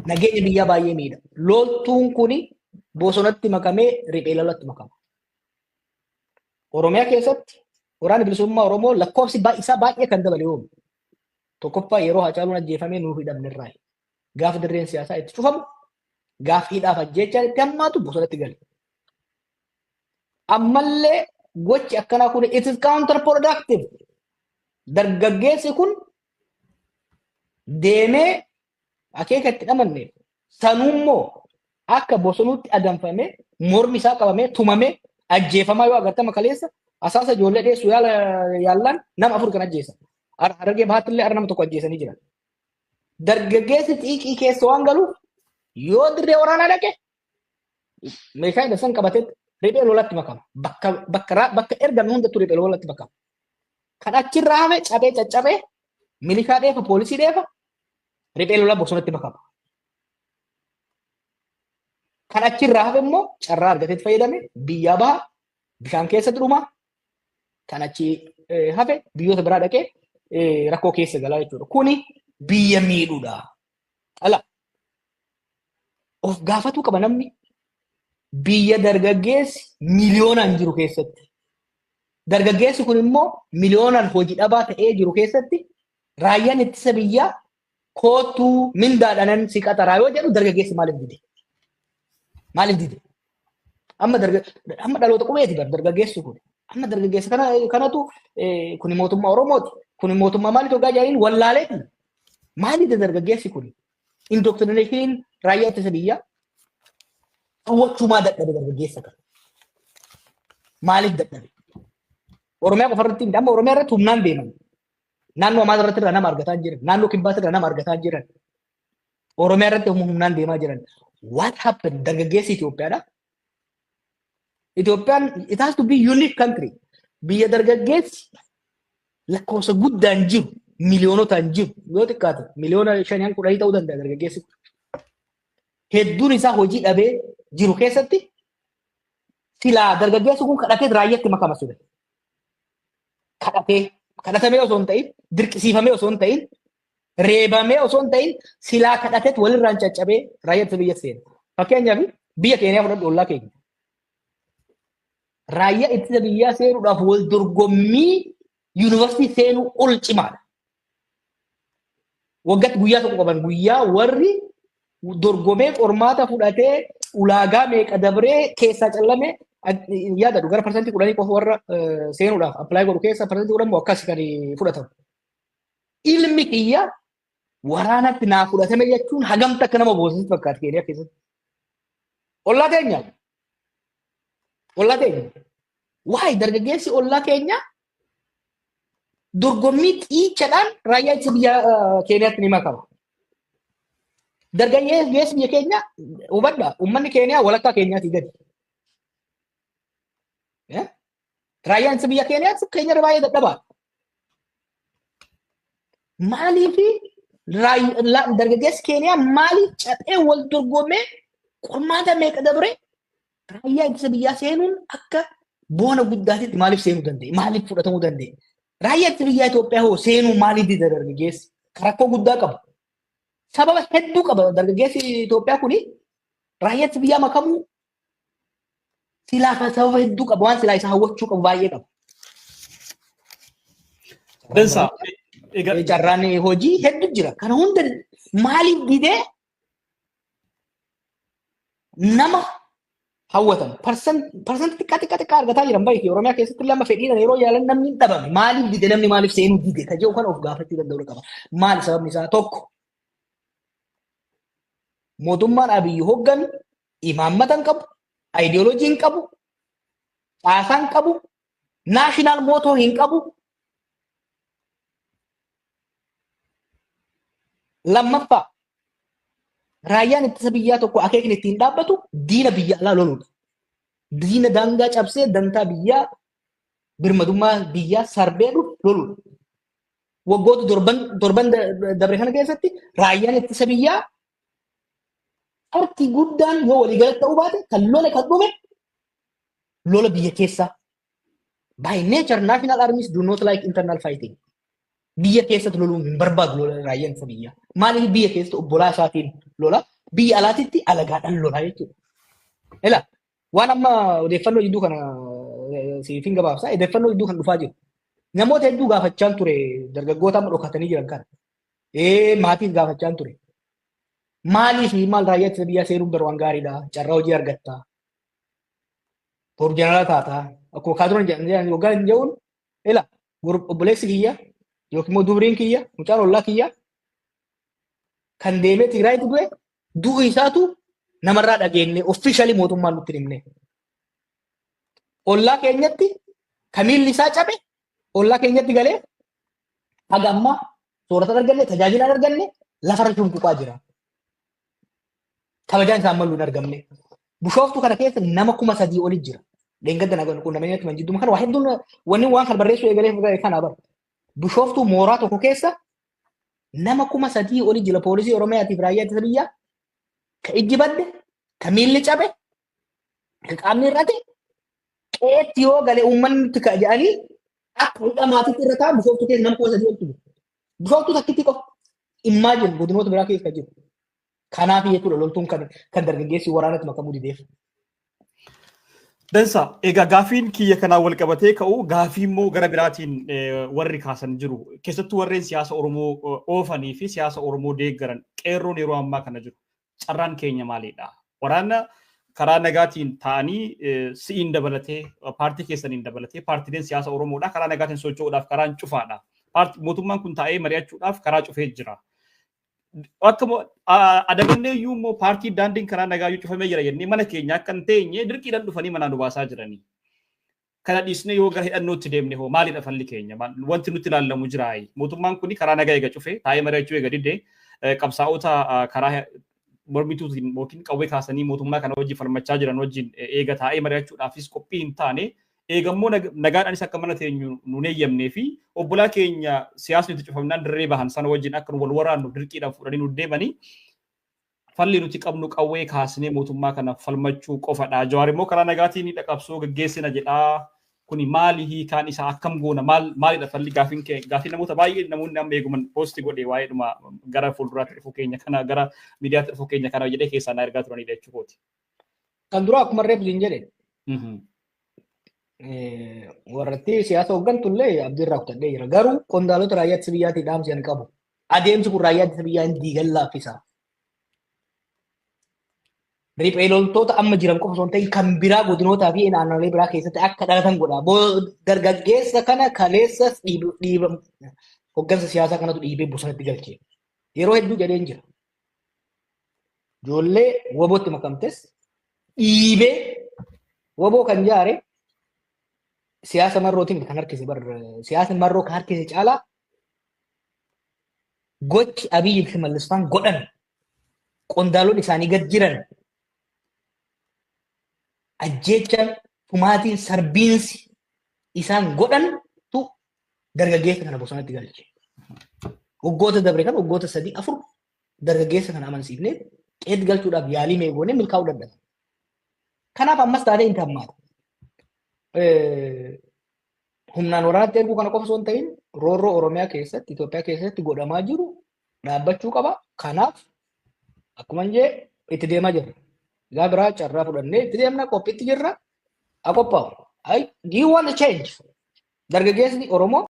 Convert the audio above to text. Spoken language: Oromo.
nageenya biyyaa baay'ee miidha. Loltuun kuni bosonatti makamee riphee lolatti makama. Oromiyaa keessatti waraana bilisummaa Oromoo lakkoofsi isaa baay'ee kan dabale oomu. Tokkoffaa yeroo Hacaaluun ajjeefamee nuuf hidhamnerraa. Gaafa dirreen siyaasaa itti cufamu, gaafa hidhaaf ajjeechaan itti hammaatu bosonatti gale. Ammallee gochi akkanaa kun it is counterproductive. Dargaggeessi kun deemee akeeka itti dhamanne sanuummoo akka bosonuutti adamfamee mormi isaa qabamee tumamee ajjeefamaa yoo agartama kaleessa asaasa ijoollee dheessu yaallaan nama 4 kan ajjeesan. Harargee bahattillee nama tokko ajjeesanii jiran. Dargaggeessi xiiqii keessa waan galuuf yoo dirree waraanaa dhaqe meeshaa hidhasan qabatee riphee lolatti makama. Bakka ergame hundattuu riphee lolatti makama. Kan achirraa hafe cabee caccabee milishaa dheefa poolisii dheefa riphee lolaa bosonatti makama. Kan achirraa hafe immoo carraa argateetti fayyadame biyyaa baha bishaan keessatti dhumaa kan achi hafe biyyoota biraa dhaqee rakkoo keessa galaa jechuudha. Kuni biyya miidhuudha. Ala of gaafatuu qaba namni biyya dargaggeessi miliyoonaan jiru keessatti. Dargaggeessi kun immoo miliyoonaan hojii dhabaa ta'ee jiru keessatti raayyaan ittisa biyyaa kootuu mindaadhaan si qaxaraa yoo jedhu dargaggeessi maaliif dide? Maaliif dide? Amma dhaloota qubeeti dargaggeessi kun. Amma dargaggeessa kanatu kuni mootummaa Oromooti. Kuni mootummaa maaliif hoggaa jaaniin wallaaleeti? Maaliif dargaggeessi kun? Indoctrination raayyaa ittisa biyyaa hawwachuumaa dadhabe dargaggeessa kana. Maaliif dadhabe? Oromiyaa qofa irratti amma Oromiyaa irratti humnaan deeman. Naannoo Amaaraa irratti irraa nama argataa jiran. Naannoo Kibbaatti irraa nama argataa jiran. Oromiyaa irratti humnaan deemaa jiran. What happened? Dargaggeessi Itoophiyaadha. Itoophiyaan it has to be unique country. Biyya dargaggeessi lakkoofsa guddaan jiru miliyoonotaan jiru yoo xiqqaate miliyoona 5 ta'uu danda'a dargaggeessi. Hedduun isaa hojii dhabee jiru keessatti silaa dargaggeessi kun kadhatee raayyaatti makama ture. Kadhatamee osoo hin ta'in, dirqisiifamee osoo hin ta'in, reebamee osoo hin ta'in, silaa kadhateet walirraan caccabee raayyaa biyya seena. Fakkeenyaaf biyya keenyaa fudhadhu ollaa keenya. Raayyaa ittisa biyyaa seenuudhaaf wal dorgommii yuunivarsiitii seenuu ol cimaadha. Waggaatti guyyaa tokko qaban guyyaa warri dorgomee qormaata fudhatee ulaagaa meeqa dabree keessaa callamee yaadadhu gara parsantii 10 qofa warra seenuudhaaf appilaayi godhu keessa parsantii 10 akkas kan fudhatamu. Ilmi kiyya waraanatti naa fudhatame jechuun hagamta akka nama boosisitti fakkaata Keeniyaa keessatti. Ollaa keenya. Ollaa keenya. Waa'ee dargaggeessi ollaa keenya dorgommii xiichaadhaan raayyaa ittisa biyya Keeniyaatti ni makama. Dargaggeessi biyya keenya hubadhaa uummanni Keeniyaa walakkaa keenyaatti gadi. Raayyaan ittisa biyya Keeniyaatti keenya baay'ee dadhabaa. Maaliif dargaggeessi Keeniyaa maaliif caphee wal dorgomee qormaata meeqa dabre raayyaa ittisa biyyaa seenuun akka boona guddaatitti maaliif seenuu danda'e? Maaliif fudhatamuu danda'e? Raayyaa ittisa biyyaa Itoophiyaa hoo seenuu maaliif dida dargaggeessi? Rakkoo guddaa qaba. Sababa hedduu qaba dargaggeessi Itoophiyaa kuni raayyaa ittisa biyyaa makamuu silaa sababa hedduu qaba waan silaa isa hawwachuu qabu baay'ee qaba. Carraan hojii hedduu jira. Kana hunda maaliif didee nama hawwatan parsantii xiqqaa argataa jiran baay'ee Oromiyaa keessatti lama fedhiidhaan yeroo yaalan namni hin dhabame maaliif dide namni maaliif seenuu dide ka jedhu kan of gaafachuu danda'u qaba. Maali sababni isaa? Tokko mootummaan Abiyyi hogganu imaammata hin qabu, aayidiyooloojii hin qabu, caasaa hin qabu, naashinaal mootoo hin qabu. Lammaffaa raayyaan ittisa biyyaa tokko akeekni ittiin dhaabbatu diina biyya alaa loluudha. Diina daangaa cabsee dantaa biyyaa birmadummaa biyyaa sarbee loluudha. Waggoota torban dabre kana keessatti raayyaan ittisa biyyaa harki guddaan yoo waliigalatti ta'uu baate kan lola kan dhume lola biyya keessaa. By nature, national armies do not like internal fighting. Biyya keessatti loluun hin barbaadu lola raayyaan ittisa biyyaa. Maaliif biyya keessatti obbolaa isaatiin lola? biyya alaatitti alagaadhaan lolaa jechuudha. Ila waan amma odeeffannoo jidduu kana siifin gabaabsaa odeeffannoo jidduu kan dhufaa jiru. Namoota hedduu gaafachaan ture dargaggoota amma dhokatanii jiran kana. Maatiif gaafachaan ture. Maaliif maal raayyaa ittisa biyyaa seenuun bara waan gaariidha. Carraa hojii argattaa. Boru jeneraala taataa. Akkuma kaaturan jedhan waggaa hin jedhuun ila obboleessi kiyya yookiin immoo dubriin kiyya mucaan ollaa kiyya kan deemee Tigraayitti du'e du'a isaatu namarraa dhageenye officially mootummaan nutti himne. Ollaa keenyatti kamiilli isaa cabe ollaa keenyatti galee haga ammaa soorata arganne tajaajila arganne lafarra shunquqaa jira. Kabajaan isaan mallu hin argamne. Bishooftuu kana keessa nama 3,000 oli jira. Deengadda nagaan kun namni itti manjidduma kana waa hedduun wanni waan kan barreessuu eegalee kana bara. Bishooftuu mooraa tokko keessa nama 3,000 oli jira poolisii Oromiyaatiif raayyaa ittisa biyyaa ka ijji badde ka miilli cabe ka qaamni irrate qeetti yoo galee uummanni nutti ka jedhanii akka hidha maatiitti irra taa'an bishooftuu keessa nama 3,000 oli jiru. Bishooftuu takkitti qofa immaajin godinoota biraa keessa jiru. Kanaaf jechuudha loltuun kan dargaggeessi waraanatti makamuu dideef. Dansa egaa gaafiin kiyya kanaa wal qabatee ka'u gaafii immoo gara biraatiin warri kaasan jiru. Keessattuu warreen siyaasa Oromoo oofanii fi siyaasa Oromoo deeggaran qeerroon yeroo ammaa kana jiru. Carraan keenya maalidha? Waraana karaa nagaatiin ta'anii si'iin dabalatee paartii keessaniin dabalatee paartiileen siyaasa Oromoodhaa karaa nagaatiin socho'uudhaaf karaan cufaadha. Mootummaan kun taa'ee mari'achuudhaaf karaa cufee jira. Akkuma adabannee iyyuu immoo paartii daandiin karaa nagaa cufamee jira jennee mana keenya akka hin teenye dirqiidhaan dhufanii manaan nu baasaa jiranii. Kana dhiisnee yoo gara hidhannootti deemne hoo maalidha falli keenya? Wanti nutti ilaalamu jira. Mootummaan kun karaa nagaa eega cufee taa'ee mari'achuu eega diddee qabsaa'ota karaa mormituutiin yookiin qawwee kaasanii mootummaa kana wajjin falmachaa jiran wajjin eega taa'ee mari'achuudhaafis qophii hin taane eegammoo nagaadhaanis akka mana teenyu nuun eeyyamnee fi obbolaa keenya siyaasni itti cufamnaan dirree bahan sana wajjin akka wal waraannu dirqiidhaan fudhanii nu deemanii falli nuti qabnu qawwee kaasnee mootummaa kana falmachuu qofadha. Jawaar immoo karaa nagaatiin hidha qabsoo gaggeessina jedhaa. Kuni maali hiikaan isaa akkam goona maalidha falli gaafii namoota baay'ee namoonni amma eeguman poosti godhee waa'ee dhuma gara fuulduraatti dhufuu keenya kana gara miidiyaatti dhufuu keenya kana jedhee keessaa na ergaa turanidha jechuudha. Kan dura akkuma reefu hin jedhe. Warratti siyaasa hooggantullee abdiirraa kutadhee jira. Garuu qondaalota raayyaa ittisa biyyaatii dhaamsi hin qabu. Adeemsi kun raayyaa ittisa biyyaa hin diigan laaffisa. Riphee loltoota amma jiran qofa osoo hin ta'in kan biraa godinootaa fi naannolee biraa keessatti akka dhalatan godha. Dargaggeessa kana kaleessas hooggansa siyaasaa kanatu dhiibee bosonatti galchee. Yeroo hedduu jedheen jira. Ijoollee wabootti makamtes dhiibee waboo kan jaare siyaasa marrootiin kan harkise siyaasa marroo kan harkise caalaa gochi Abiyyi fi Mallisfaan godhan qondaalonni isaanii gad jiran ajjechaan tumaatiin sarbiinsi isaan godhantu dargaggeessa kana bosonatti galche. Waggoota dabre kan waggoota 3-4 dargaggeessa kana amansiifnee qeetti galchuudhaaf yaalii meegoonee milkaa'uu dadhaban. Kanaaf ammas taatee hin hammaatu. Humnaan waraanatti erguu kana qofa osoo hin ta'in roorroo Oromiyaa keessatti Itoophiyaa keessatti godhamaa jiru dhaabbachuu qaba. Kanaaf akkuma jee itti deemaa jirra. Gaa biraa carraa fudhannee itti deemna qophiitti jirra. Haa qophaa'u. Do you want to change? Dargaggeessi Oromoo